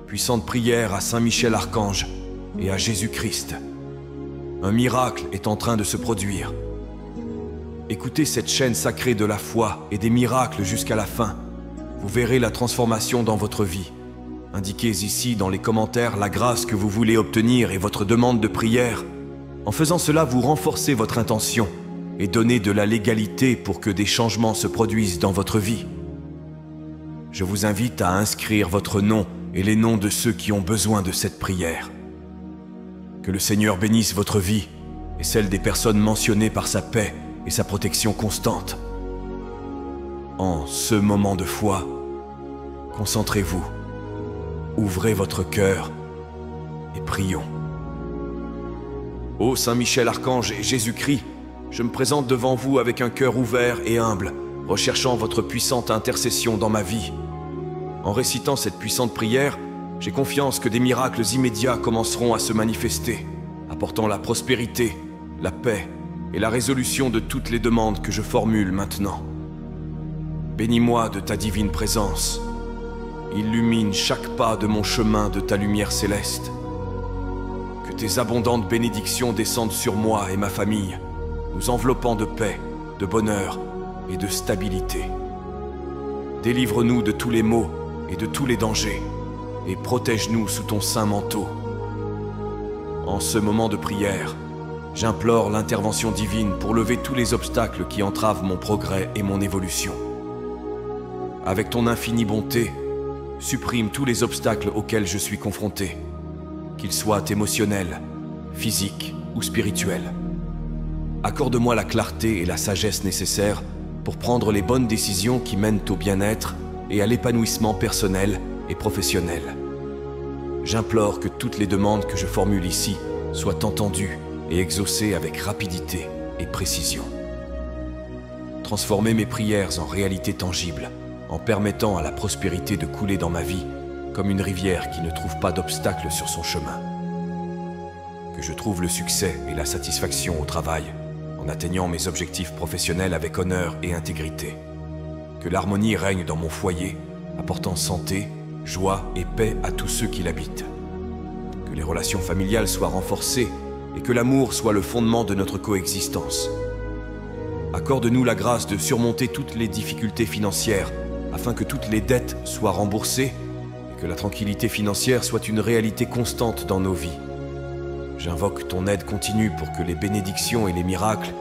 puissante prière à Saint Michel Archange et à Jésus-Christ. Un miracle est en train de se produire. Écoutez cette chaîne sacrée de la foi et des miracles jusqu'à la fin. Vous verrez la transformation dans votre vie. Indiquez ici dans les commentaires la grâce que vous voulez obtenir et votre demande de prière. En faisant cela, vous renforcez votre intention et donnez de la légalité pour que des changements se produisent dans votre vie. Je vous invite à inscrire votre nom et les noms de ceux qui ont besoin de cette prière. Que le Seigneur bénisse votre vie et celle des personnes mentionnées par sa paix et sa protection constante. En ce moment de foi, concentrez-vous, ouvrez votre cœur et prions. Ô Saint Michel Archange et Jésus-Christ, je me présente devant vous avec un cœur ouvert et humble, recherchant votre puissante intercession dans ma vie. En récitant cette puissante prière, j'ai confiance que des miracles immédiats commenceront à se manifester, apportant la prospérité, la paix et la résolution de toutes les demandes que je formule maintenant. Bénis-moi de ta divine présence. Illumine chaque pas de mon chemin de ta lumière céleste. Que tes abondantes bénédictions descendent sur moi et ma famille, nous enveloppant de paix, de bonheur et de stabilité. Délivre-nous de tous les maux et de tous les dangers, et protège-nous sous ton saint manteau. En ce moment de prière, j'implore l'intervention divine pour lever tous les obstacles qui entravent mon progrès et mon évolution. Avec ton infinie bonté, supprime tous les obstacles auxquels je suis confronté, qu'ils soient émotionnels, physiques ou spirituels. Accorde-moi la clarté et la sagesse nécessaires pour prendre les bonnes décisions qui mènent au bien-être et à l'épanouissement personnel et professionnel. J'implore que toutes les demandes que je formule ici soient entendues et exaucées avec rapidité et précision. Transformez mes prières en réalité tangible, en permettant à la prospérité de couler dans ma vie comme une rivière qui ne trouve pas d'obstacle sur son chemin. Que je trouve le succès et la satisfaction au travail, en atteignant mes objectifs professionnels avec honneur et intégrité. Que l'harmonie règne dans mon foyer, apportant santé, joie et paix à tous ceux qui l'habitent. Que les relations familiales soient renforcées et que l'amour soit le fondement de notre coexistence. Accorde-nous la grâce de surmonter toutes les difficultés financières afin que toutes les dettes soient remboursées et que la tranquillité financière soit une réalité constante dans nos vies. J'invoque ton aide continue pour que les bénédictions et les miracles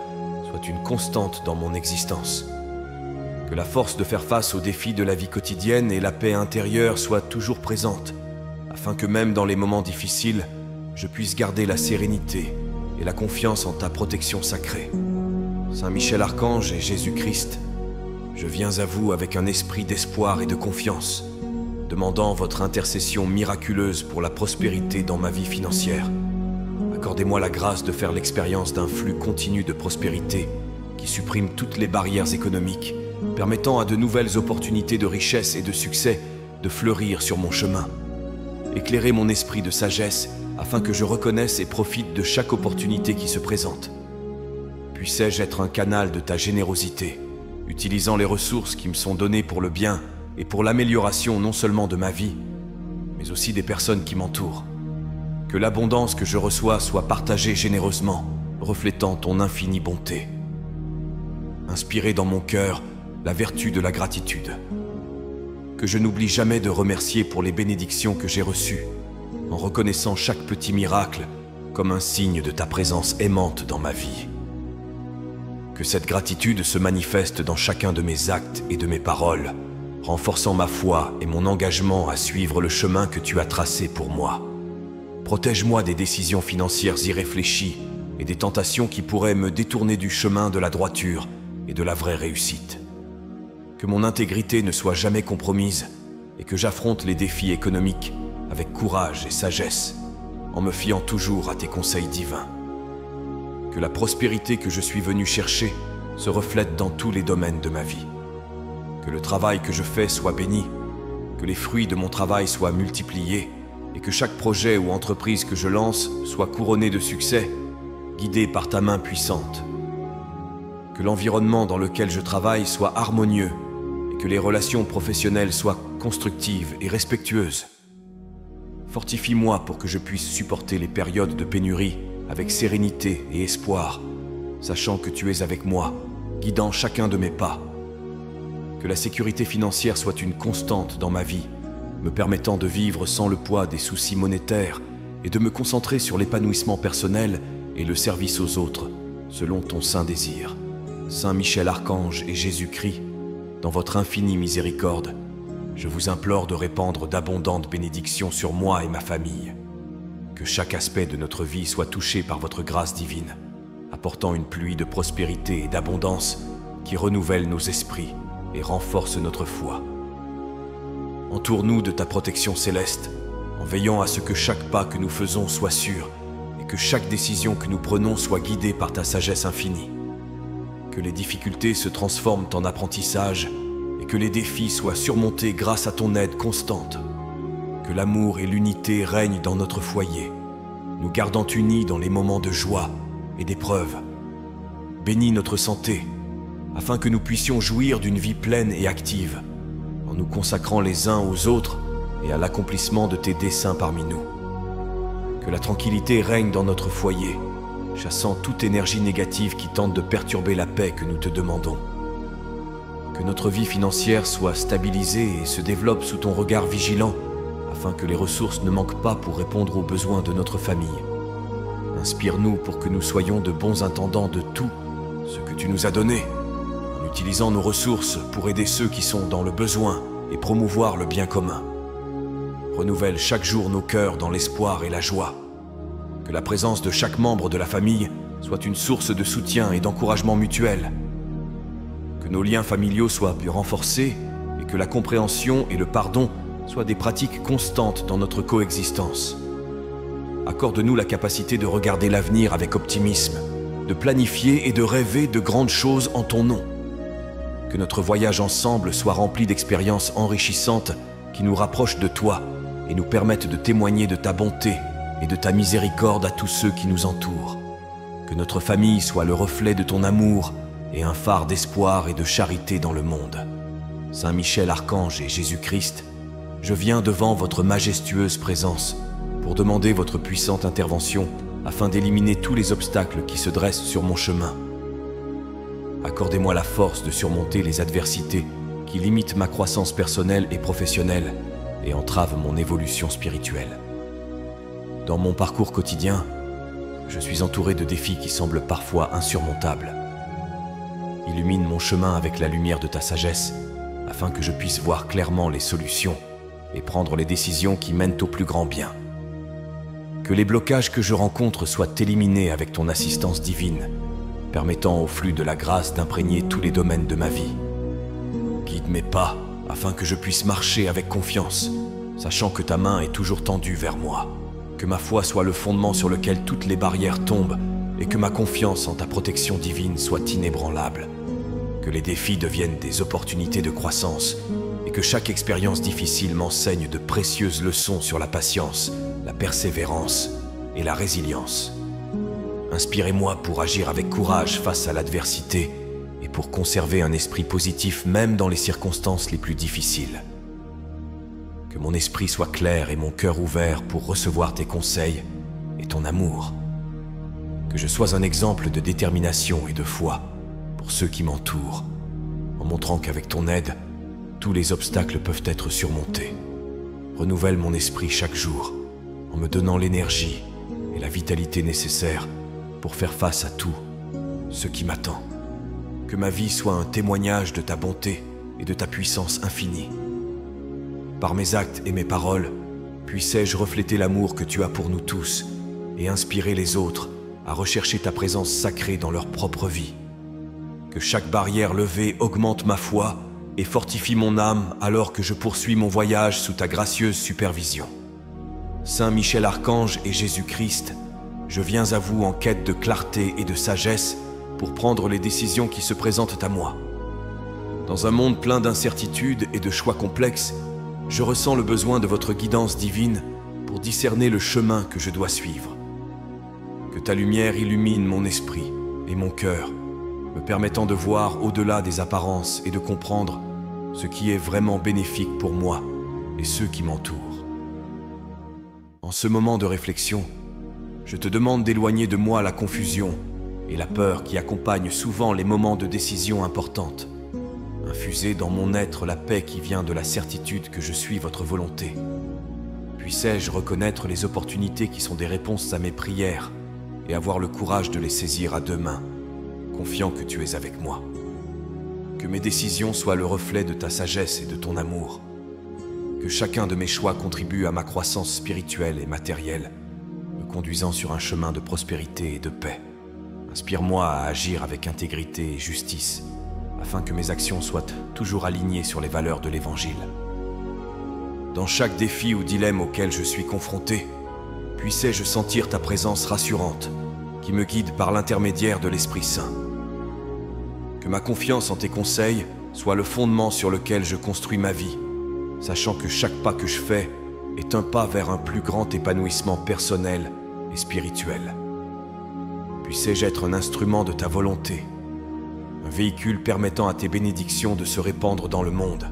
soient une constante dans mon existence. Que la force de faire face aux défis de la vie quotidienne et la paix intérieure soient toujours présentes, afin que même dans les moments difficiles, je puisse garder la sérénité et la confiance en ta protection sacrée. Saint Michel Archange et Jésus-Christ, je viens à vous avec un esprit d'espoir et de confiance, demandant votre intercession miraculeuse pour la prospérité dans ma vie financière. Accordez-moi la grâce de faire l'expérience d'un flux continu de prospérité qui supprime toutes les barrières économiques, permettant à de nouvelles opportunités de richesse et de succès de fleurir sur mon chemin. Éclairez mon esprit de sagesse afin que je reconnaisse et profite de chaque opportunité qui se présente. Puissais-je être un canal de ta générosité, utilisant les ressources qui me sont données pour le bien et pour l'amélioration non seulement de ma vie, mais aussi des personnes qui m'entourent. Que l'abondance que je reçois soit partagée généreusement, reflétant ton infinie bonté. Inspirez dans mon cœur la vertu de la gratitude. Que je n'oublie jamais de remercier pour les bénédictions que j'ai reçues, en reconnaissant chaque petit miracle comme un signe de ta présence aimante dans ma vie. Que cette gratitude se manifeste dans chacun de mes actes et de mes paroles, renforçant ma foi et mon engagement à suivre le chemin que tu as tracé pour moi. Protège-moi des décisions financières irréfléchies et des tentations qui pourraient me détourner du chemin de la droiture et de la vraie réussite. Que mon intégrité ne soit jamais compromise et que j'affronte les défis économiques avec courage et sagesse, en me fiant toujours à tes conseils divins. Que la prospérité que je suis venu chercher se reflète dans tous les domaines de ma vie. Que le travail que je fais soit béni, que les fruits de mon travail soient multipliés et que chaque projet ou entreprise que je lance soit couronné de succès, guidé par ta main puissante. Que l'environnement dans lequel je travaille soit harmonieux et que les relations professionnelles soient constructives et respectueuses. Fortifie-moi pour que je puisse supporter les périodes de pénurie avec sérénité et espoir, sachant que tu es avec moi, guidant chacun de mes pas. Que la sécurité financière soit une constante dans ma vie, me permettant de vivre sans le poids des soucis monétaires et de me concentrer sur l'épanouissement personnel et le service aux autres, selon ton saint désir. Saint Michel Archange et Jésus-Christ, dans votre infinie miséricorde, je vous implore de répandre d'abondantes bénédictions sur moi et ma famille. Que chaque aspect de notre vie soit touché par votre grâce divine, apportant une pluie de prospérité et d'abondance qui renouvelle nos esprits et renforce notre foi. Entoure-nous de ta protection céleste, en veillant à ce que chaque pas que nous faisons soit sûr et que chaque décision que nous prenons soit guidée par ta sagesse infinie. Que les difficultés se transforment en apprentissage et que les défis soient surmontés grâce à ton aide constante. Que l'amour et l'unité règnent dans notre foyer, nous gardant unis dans les moments de joie et d'épreuve. Bénis notre santé, afin que nous puissions jouir d'une vie pleine et active, en nous consacrant les uns aux autres et à l'accomplissement de tes desseins parmi nous. Que la tranquillité règne dans notre foyer, chassant toute énergie négative qui tente de perturber la paix que nous te demandons. Que notre vie financière soit stabilisée et se développe sous ton regard vigilant, afin que les ressources ne manquent pas pour répondre aux besoins de notre famille. Inspire-nous pour que nous soyons de bons intendants de tout ce que tu nous as donné, en utilisant nos ressources pour aider ceux qui sont dans le besoin et promouvoir le bien commun. Renouvelle chaque jour nos cœurs dans l'espoir et la joie. Que la présence de chaque membre de la famille soit une source de soutien et d'encouragement mutuel. Que nos liens familiaux soient plus renforcés et que la compréhension et le pardon soient des pratiques constantes dans notre coexistence. Accorde-nous la capacité de regarder l'avenir avec optimisme, de planifier et de rêver de grandes choses en ton nom. Que notre voyage ensemble soit rempli d'expériences enrichissantes qui nous rapprochent de toi et nous permettent de témoigner de ta bonté et de ta miséricorde à tous ceux qui nous entourent. Que notre famille soit le reflet de ton amour et un phare d'espoir et de charité dans le monde. Saint Michel Archange et Jésus-Christ, je viens devant votre majestueuse présence pour demander votre puissante intervention afin d'éliminer tous les obstacles qui se dressent sur mon chemin. Accordez-moi la force de surmonter les adversités qui limitent ma croissance personnelle et professionnelle et entravent mon évolution spirituelle. Dans mon parcours quotidien, je suis entouré de défis qui semblent parfois insurmontables. Illumine mon chemin avec la lumière de ta sagesse afin que je puisse voir clairement les solutions et prendre les décisions qui mènent au plus grand bien. Que les blocages que je rencontre soient éliminés avec ton assistance divine, permettant au flux de la grâce d'imprégner tous les domaines de ma vie. Guide mes pas afin que je puisse marcher avec confiance, sachant que ta main est toujours tendue vers moi. Que ma foi soit le fondement sur lequel toutes les barrières tombent et que ma confiance en ta protection divine soit inébranlable. Que les défis deviennent des opportunités de croissance et que chaque expérience difficile m'enseigne de précieuses leçons sur la patience, la persévérance et la résilience. Inspirez-moi pour agir avec courage face à l'adversité et pour conserver un esprit positif même dans les circonstances les plus difficiles. Que mon esprit soit clair et mon cœur ouvert pour recevoir tes conseils et ton amour. Que je sois un exemple de détermination et de foi pour ceux qui m'entourent, en montrant qu'avec ton aide, tous les obstacles peuvent être surmontés. Renouvelle mon esprit chaque jour, en me donnant l'énergie et la vitalité nécessaires pour faire face à tout ce qui m'attend. Que ma vie soit un témoignage de ta bonté et de ta puissance infinie. Par mes actes et mes paroles, puissais-je refléter l'amour que tu as pour nous tous et inspirer les autres à rechercher ta présence sacrée dans leur propre vie. Que chaque barrière levée augmente ma foi et fortifie mon âme alors que je poursuis mon voyage sous ta gracieuse supervision. Saint Michel Archange et Jésus-Christ, je viens à vous en quête de clarté et de sagesse pour prendre les décisions qui se présentent à moi. Dans un monde plein d'incertitudes et de choix complexes, je ressens le besoin de votre guidance divine pour discerner le chemin que je dois suivre. Que ta lumière illumine mon esprit et mon cœur, me permettant de voir au-delà des apparences et de comprendre ce qui est vraiment bénéfique pour moi et ceux qui m'entourent. En ce moment de réflexion, je te demande d'éloigner de moi la confusion et la peur qui accompagnent souvent les moments de décision importantes. Infusez dans mon être la paix qui vient de la certitude que je suis votre volonté. Puissais-je reconnaître les opportunités qui sont des réponses à mes prières et avoir le courage de les saisir à deux mains, confiant que tu es avec moi. Que mes décisions soient le reflet de ta sagesse et de ton amour. Que chacun de mes choix contribue à ma croissance spirituelle et matérielle, me conduisant sur un chemin de prospérité et de paix. Inspire-moi à agir avec intégrité et justice, afin que mes actions soient toujours alignées sur les valeurs de l'Évangile. Dans chaque défi ou dilemme auquel je suis confronté, puissais-je sentir ta présence rassurante, qui me guide par l'intermédiaire de l'Esprit Saint. Que ma confiance en tes conseils soit le fondement sur lequel je construis ma vie, sachant que chaque pas que je fais est un pas vers un plus grand épanouissement personnel et spirituel. Puissais-je être un instrument de ta volonté, un véhicule permettant à tes bénédictions de se répandre dans le monde.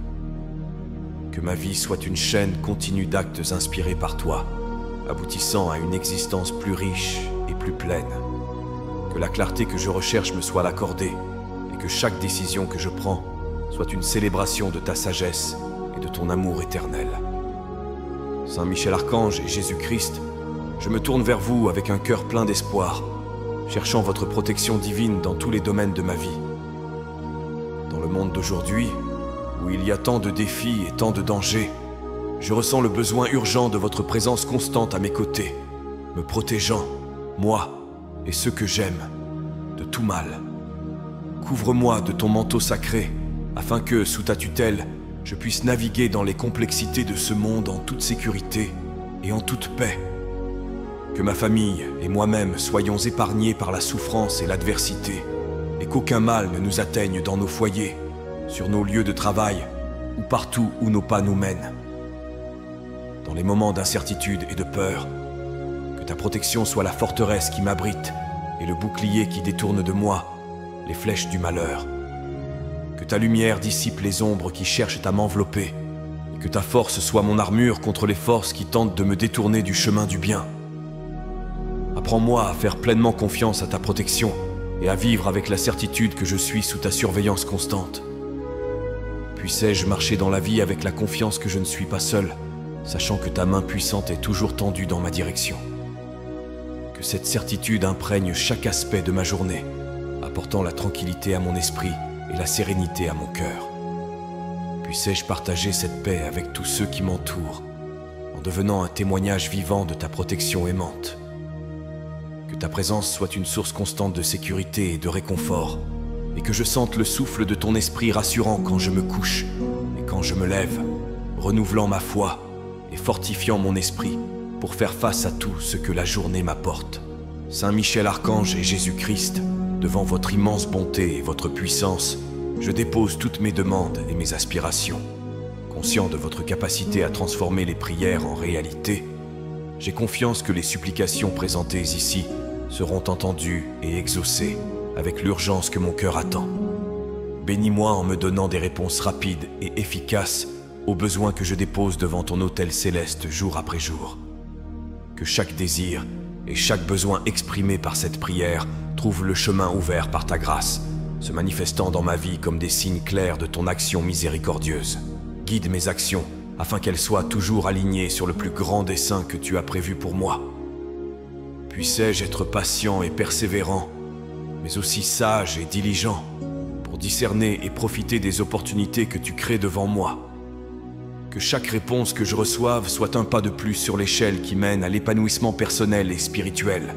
Que ma vie soit une chaîne continue d'actes inspirés par toi, aboutissant à une existence plus riche et plus pleine. Que la clarté que je recherche me soit accordée et que chaque décision que je prends soit une célébration de ta sagesse et de ton amour éternel. Saint Michel Archange et Jésus-Christ, je me tourne vers vous avec un cœur plein d'espoir, cherchant votre protection divine dans tous les domaines de ma vie. Dans le monde d'aujourd'hui, où il y a tant de défis et tant de dangers, je ressens le besoin urgent de votre présence constante à mes côtés, me protégeant, moi et ceux que j'aime, de tout mal. Couvre-moi de ton manteau sacré, afin que, sous ta tutelle, je puisse naviguer dans les complexités de ce monde en toute sécurité et en toute paix. Que ma famille et moi-même soyons épargnés par la souffrance et l'adversité, et qu'aucun mal ne nous atteigne dans nos foyers, sur nos lieux de travail, ou partout où nos pas nous mènent. Dans les moments d'incertitude et de peur, que ta protection soit la forteresse qui m'abrite et le bouclier qui détourne de moi les flèches du malheur. Que ta lumière dissipe les ombres qui cherchent à m'envelopper, et que ta force soit mon armure contre les forces qui tentent de me détourner du chemin du bien. Apprends-moi à faire pleinement confiance à ta protection et à vivre avec la certitude que je suis sous ta surveillance constante. Puissais-je marcher dans la vie avec la confiance que je ne suis pas seul, sachant que ta main puissante est toujours tendue dans ma direction. Que cette certitude imprègne chaque aspect de ma journée, apportant la tranquillité à mon esprit et la sérénité à mon cœur. Puissais-je partager cette paix avec tous ceux qui m'entourent, en devenant un témoignage vivant de ta protection aimante. Que ta présence soit une source constante de sécurité et de réconfort, et que je sente le souffle de ton esprit rassurant quand je me couche et quand je me lève, renouvelant ma foi et fortifiant mon esprit pour faire face à tout ce que la journée m'apporte. Saint Michel Archange et Jésus-Christ, devant votre immense bonté et votre puissance, je dépose toutes mes demandes et mes aspirations. Conscient de votre capacité à transformer les prières en réalité, j'ai confiance que les supplications présentées ici seront entendues et exaucées avec l'urgence que mon cœur attend. Bénis-moi en me donnant des réponses rapides et efficaces aux besoins que je dépose devant ton autel céleste jour après jour. Que chaque désir et chaque besoin exprimé par cette prière trouve le chemin ouvert par ta grâce, se manifestant dans ma vie comme des signes clairs de ton action miséricordieuse. Guide mes actions afin qu'elles soient toujours alignées sur le plus grand dessein que tu as prévu pour moi. Puissais-je être patient et persévérant, mais aussi sage et diligent, pour discerner et profiter des opportunités que tu crées devant moi. Que chaque réponse que je reçoive soit un pas de plus sur l'échelle qui mène à l'épanouissement personnel et spirituel.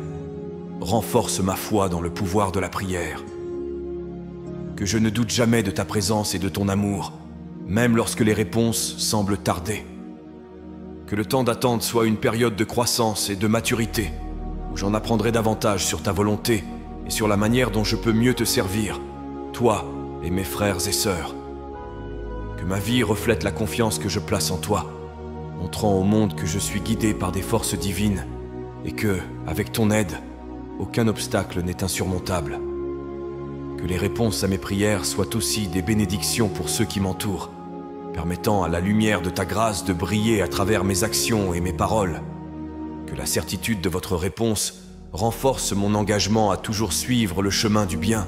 Renforce ma foi dans le pouvoir de la prière. Que je ne doute jamais de ta présence et de ton amour, même lorsque les réponses semblent tarder. Que le temps d'attente soit une période de croissance et de maturité, où j'en apprendrai davantage sur ta volonté et sur la manière dont je peux mieux te servir, toi et mes frères et sœurs. Que ma vie reflète la confiance que je place en toi, montrant au monde que je suis guidé par des forces divines et que, avec ton aide, aucun obstacle n'est insurmontable. Que les réponses à mes prières soient aussi des bénédictions pour ceux qui m'entourent, permettant à la lumière de ta grâce de briller à travers mes actions et mes paroles. que la certitude de votre réponse renforce mon engagement à toujours suivre le chemin du bien,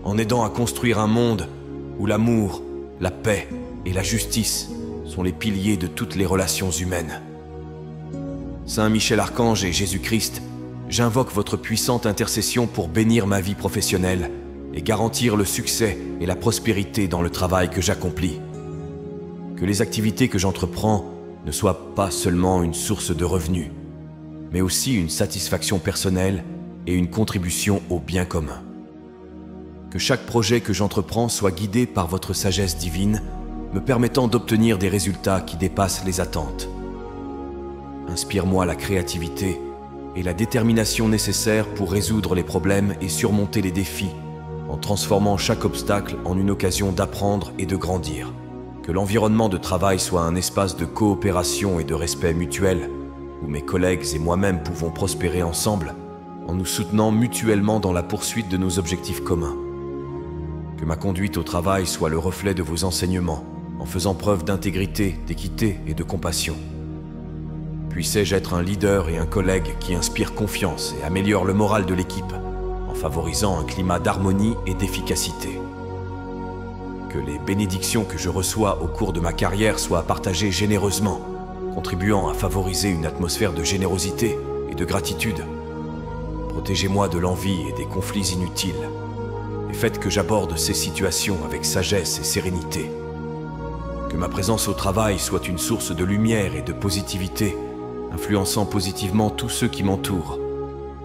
en aidant à construire un monde où l'amour, la paix et la justice sont les piliers de toutes les relations humaines. Saint Michel Archange et Jésus-Christ, j'invoque votre puissante intercession pour bénir ma vie professionnelle et garantir le succès et la prospérité dans le travail que j'accomplis. Que les activités que j'entreprends ne soient pas seulement une source de revenus, mais aussi une satisfaction personnelle et une contribution au bien commun. Que chaque projet que j'entreprends soit guidé par votre sagesse divine, me permettant d'obtenir des résultats qui dépassent les attentes. Inspire-moi la créativité et la détermination nécessaires pour résoudre les problèmes et surmonter les défis, en transformant chaque obstacle en une occasion d'apprendre et de grandir. Que l'environnement de travail soit un espace de coopération et de respect mutuel, où mes collègues et moi-même pouvons prospérer ensemble, en nous soutenant mutuellement dans la poursuite de nos objectifs communs. Que ma conduite au travail soit le reflet de vos enseignements, en faisant preuve d'intégrité, d'équité et de compassion. Puissais-je être un leader et un collègue qui inspire confiance et améliore le moral de l'équipe, en favorisant un climat d'harmonie et d'efficacité. Que les bénédictions que je reçois au cours de ma carrière soient partagées généreusement, contribuant à favoriser une atmosphère de générosité et de gratitude. Protégez-moi de l'envie et des conflits inutiles, et faites que j'aborde ces situations avec sagesse et sérénité. Que ma présence au travail soit une source de lumière et de positivité, influençant positivement tous ceux qui m'entourent.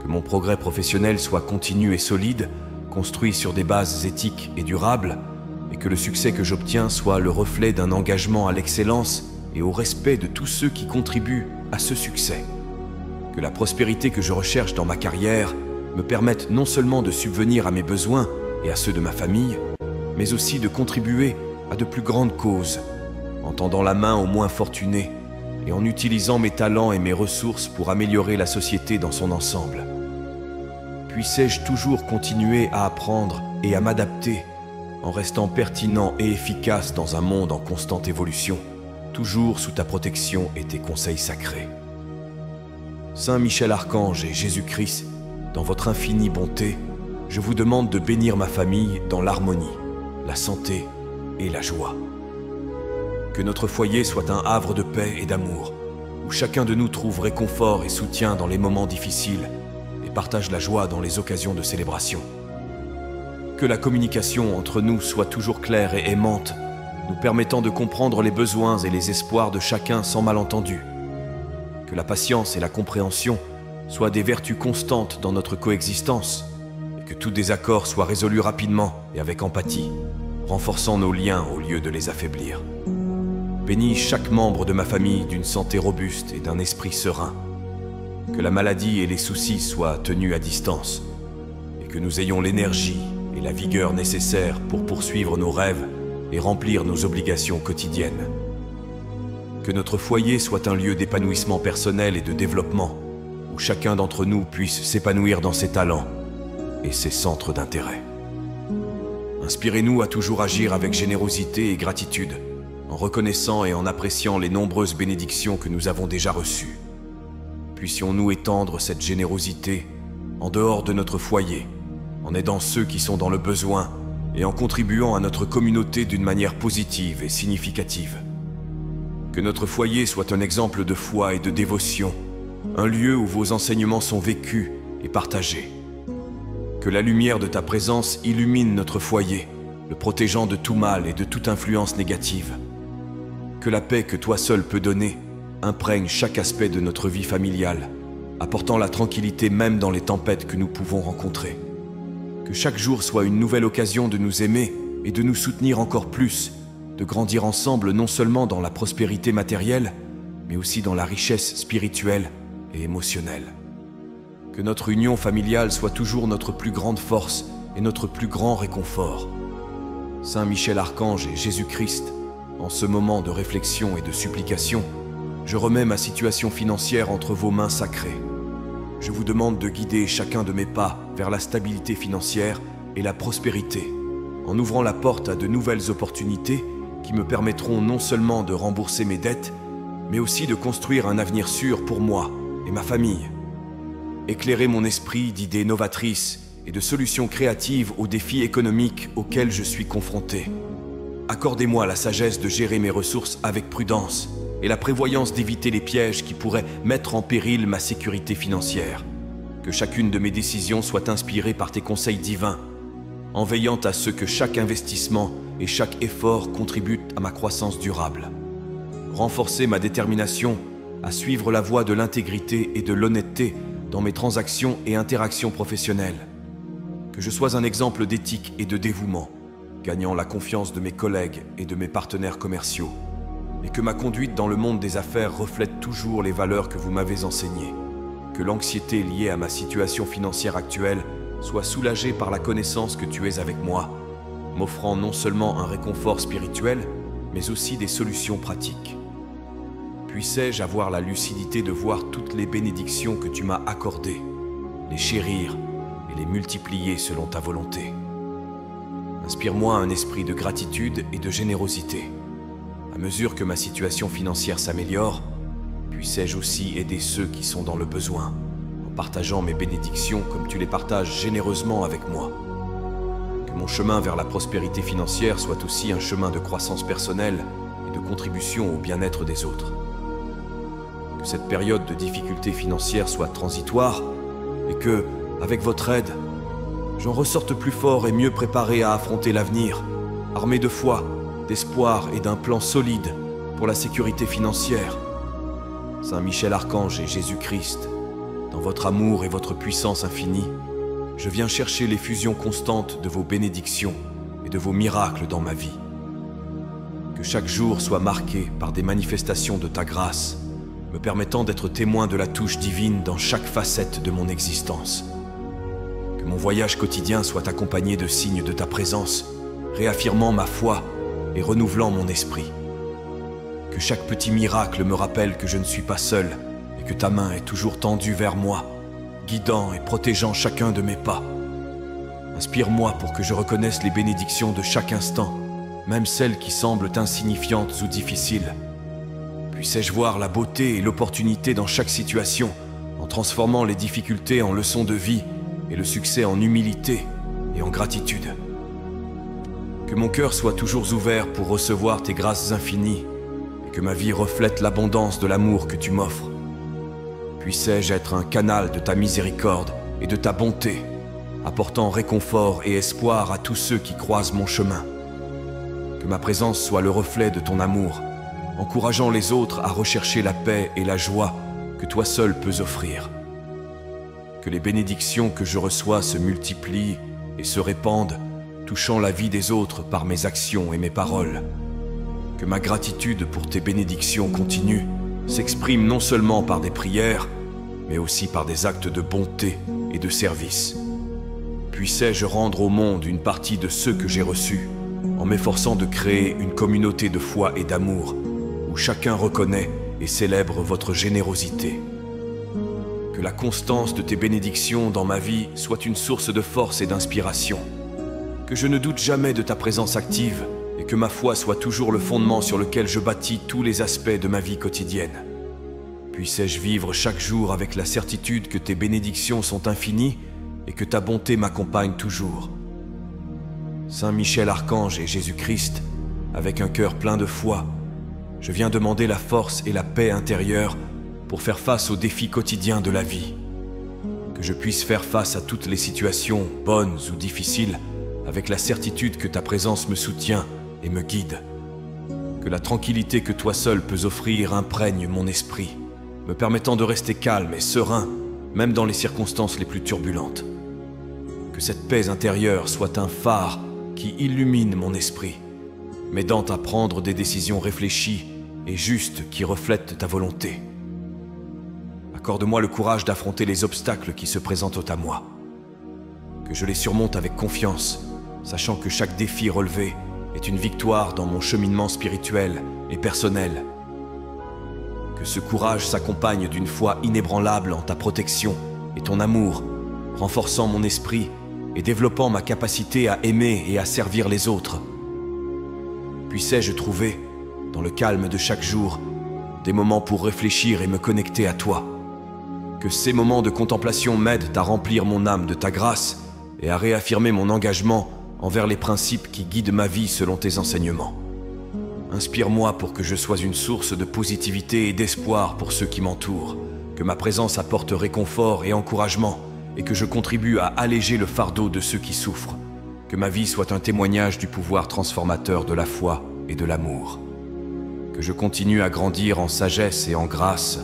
Que mon progrès professionnel soit continu et solide, construit sur des bases éthiques et durables, et que le succès que j'obtiens soit le reflet d'un engagement à l'excellence et au respect de tous ceux qui contribuent à ce succès. Que la prospérité que je recherche dans ma carrière me permette non seulement de subvenir à mes besoins et à ceux de ma famille, mais aussi de contribuer à de plus grandes causes, en tendant la main aux moins fortunés et en utilisant mes talents et mes ressources pour améliorer la société dans son ensemble. Puissais-je toujours continuer à apprendre et à m'adapter, en restant pertinent et efficace dans un monde en constante évolution, toujours sous ta protection et tes conseils sacrés. Saint Michel Archange et Jésus-Christ, dans votre infinie bonté, je vous demande de bénir ma famille dans l'harmonie, la santé et la joie. Que notre foyer soit un havre de paix et d'amour, où chacun de nous trouve réconfort et soutien dans les moments difficiles et partage la joie dans les occasions de célébration. Que la communication entre nous soit toujours claire et aimante, nous permettant de comprendre les besoins et les espoirs de chacun sans malentendu. Que la patience et la compréhension soient des vertus constantes dans notre coexistence, et que tout désaccord soit résolu rapidement et avec empathie, renforçant nos liens au lieu de les affaiblir. Bénis chaque membre de ma famille d'une santé robuste et d'un esprit serein. Que la maladie et les soucis soient tenus à distance, et que nous ayons l'énergie et la vigueur nécessaires pour poursuivre nos rêves et remplir nos obligations quotidiennes. Que notre foyer soit un lieu d'épanouissement personnel et de développement, où chacun d'entre nous puisse s'épanouir dans ses talents et ses centres d'intérêt. Inspirez-nous à toujours agir avec générosité et gratitude, en reconnaissant et en appréciant les nombreuses bénédictions que nous avons déjà reçues. Puissions-nous étendre cette générosité en dehors de notre foyer, en aidant ceux qui sont dans le besoin et en contribuant à notre communauté d'une manière positive et significative. Que notre foyer soit un exemple de foi et de dévotion, un lieu où vos enseignements sont vécus et partagés. Que la lumière de ta présence illumine notre foyer, le protégeant de tout mal et de toute influence négative. Que la paix que toi seul peux donner imprègne chaque aspect de notre vie familiale, apportant la tranquillité même dans les tempêtes que nous pouvons rencontrer. Que chaque jour soit une nouvelle occasion de nous aimer et de nous soutenir encore plus, de grandir ensemble non seulement dans la prospérité matérielle, mais aussi dans la richesse spirituelle et émotionnelle. Que notre union familiale soit toujours notre plus grande force et notre plus grand réconfort. Saint Michel Archange et Jésus-Christ, en ce moment de réflexion et de supplication, je remets ma situation financière entre vos mains sacrées. Je vous demande de guider chacun de mes pas vers la stabilité financière et la prospérité, en ouvrant la porte à de nouvelles opportunités qui me permettront non seulement de rembourser mes dettes, mais aussi de construire un avenir sûr pour moi et ma famille. Éclairer mon esprit d'idées novatrices et de solutions créatives aux défis économiques auxquels je suis confronté. Accordez-moi la sagesse de gérer mes ressources avec prudence et la prévoyance d'éviter les pièges qui pourraient mettre en péril ma sécurité financière. Que chacune de mes décisions soit inspirée par tes conseils divins, en veillant à ce que chaque investissement et chaque effort contribuent à ma croissance durable. Renforcer ma détermination à suivre la voie de l'intégrité et de l'honnêteté dans mes transactions et interactions professionnelles. Que je sois un exemple d'éthique et de dévouement, gagnant la confiance de mes collègues et de mes partenaires commerciaux, et que ma conduite dans le monde des affaires reflète toujours les valeurs que vous m'avez enseignées. Que l'anxiété liée à ma situation financière actuelle soit soulagée par la connaissance que tu es avec moi, m'offrant non seulement un réconfort spirituel, mais aussi des solutions pratiques. Puissais-je avoir la lucidité de voir toutes les bénédictions que tu m'as accordées, les chérir et les multiplier selon ta volonté. Inspire-moi un esprit de gratitude et de générosité. À mesure que ma situation financière s'améliore, puissais-je aussi aider ceux qui sont dans le besoin, en partageant mes bénédictions comme tu les partages généreusement avec moi. Que mon chemin vers la prospérité financière soit aussi un chemin de croissance personnelle et de contribution au bien-être des autres. Que cette période de difficulté financière soit transitoire et que, avec votre aide, j'en ressorte plus fort et mieux préparé à affronter l'avenir, armé de foi, d'espoir et d'un plan solide pour la sécurité financière. Saint Michel Archange et Jésus-Christ, dans votre amour et votre puissance infinie, je viens chercher l'effusion constante de vos bénédictions et de vos miracles dans ma vie. Que chaque jour soit marqué par des manifestations de ta grâce, me permettant d'être témoin de la touche divine dans chaque facette de mon existence. Que mon voyage quotidien soit accompagné de signes de ta présence, réaffirmant ma foi et renouvelant mon esprit. Que chaque petit miracle me rappelle que je ne suis pas seul et que ta main est toujours tendue vers moi, guidant et protégeant chacun de mes pas. Inspire-moi pour que je reconnaisse les bénédictions de chaque instant, même celles qui semblent insignifiantes ou difficiles. Puissais-je voir la beauté et l'opportunité dans chaque situation, en transformant les difficultés en leçons de vie et le succès en humilité et en gratitude. Que mon cœur soit toujours ouvert pour recevoir tes grâces infinies et que ma vie reflète l'abondance de l'amour que tu m'offres. Puissais-je être un canal de ta miséricorde et de ta bonté, apportant réconfort et espoir à tous ceux qui croisent mon chemin. Que ma présence soit le reflet de ton amour, encourageant les autres à rechercher la paix et la joie que toi seul peux offrir. Que les bénédictions que je reçois se multiplient et se répandent, touchant la vie des autres par mes actions et mes paroles. Que ma gratitude pour tes bénédictions continue, s'exprime non seulement par des prières, mais aussi par des actes de bonté et de service. Puissais-je rendre au monde une partie de ceux que j'ai reçus, en m'efforçant de créer une communauté de foi et d'amour, où chacun reconnaît et célèbre votre générosité. Que la constance de tes bénédictions dans ma vie soit une source de force et d'inspiration. Que je ne doute jamais de ta présence active et que ma foi soit toujours le fondement sur lequel je bâtis tous les aspects de ma vie quotidienne. Puissais-je vivre chaque jour avec la certitude que tes bénédictions sont infinies et que ta bonté m'accompagne toujours. Saint Michel Archange et Jésus-Christ, avec un cœur plein de foi, je viens demander la force et la paix intérieure pour faire face aux défis quotidiens de la vie. Que je puisse faire face à toutes les situations, bonnes ou difficiles, avec la certitude que ta présence me soutient et me guide. Que la tranquillité que toi seul peux offrir imprègne mon esprit, me permettant de rester calme et serein, même dans les circonstances les plus turbulentes. Que cette paix intérieure soit un phare qui illumine mon esprit, m'aidant à prendre des décisions réfléchies et justes qui reflètent ta volonté. Accorde-moi le courage d'affronter les obstacles qui se présentent à moi. Que je les surmonte avec confiance, sachant que chaque défi relevé est une victoire dans mon cheminement spirituel et personnel. Que ce courage s'accompagne d'une foi inébranlable en ta protection et ton amour, renforçant mon esprit et développant ma capacité à aimer et à servir les autres. Puissais-je trouver, dans le calme de chaque jour, des moments pour réfléchir et me connecter à toi. Que ces moments de contemplation m'aident à remplir mon âme de ta grâce et à réaffirmer mon engagement envers les principes qui guident ma vie selon tes enseignements. Inspire-moi pour que je sois une source de positivité et d'espoir pour ceux qui m'entourent, que ma présence apporte réconfort et encouragement, et que je contribue à alléger le fardeau de ceux qui souffrent, que ma vie soit un témoignage du pouvoir transformateur de la foi et de l'amour, que je continue à grandir en sagesse et en grâce,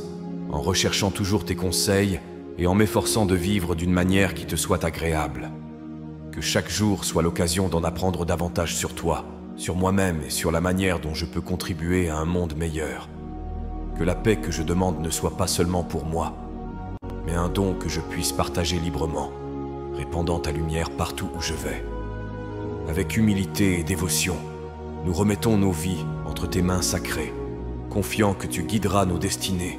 en recherchant toujours tes conseils et en m'efforçant de vivre d'une manière qui te soit agréable, que chaque jour soit l'occasion d'en apprendre davantage sur toi, sur moi-même et sur la manière dont je peux contribuer à un monde meilleur. Que la paix que je demande ne soit pas seulement pour moi, mais un don que je puisse partager librement, répandant ta lumière partout où je vais. Avec humilité et dévotion, nous remettons nos vies entre tes mains sacrées, confiant que tu guideras nos destinées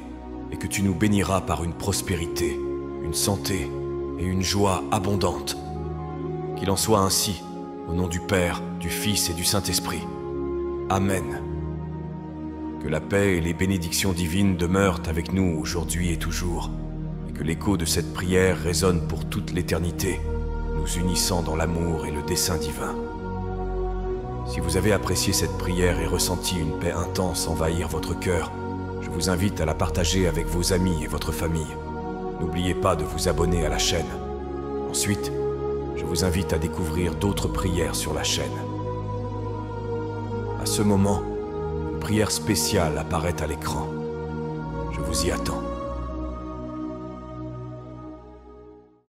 et que tu nous béniras par une prospérité, une santé et une joie abondantes. Qu'il en soit ainsi, au nom du Père, du Fils et du Saint-Esprit. Amen. Que la paix et les bénédictions divines demeurent avec nous aujourd'hui et toujours, et que l'écho de cette prière résonne pour toute l'éternité, nous unissant dans l'amour et le dessein divin. Si vous avez apprécié cette prière et ressenti une paix intense envahir votre cœur, je vous invite à la partager avec vos amis et votre famille. N'oubliez pas de vous abonner à la chaîne. Ensuite, je vous invite à découvrir d'autres prières sur la chaîne. À ce moment, une prière spéciale apparaît à l'écran. Je vous y attends.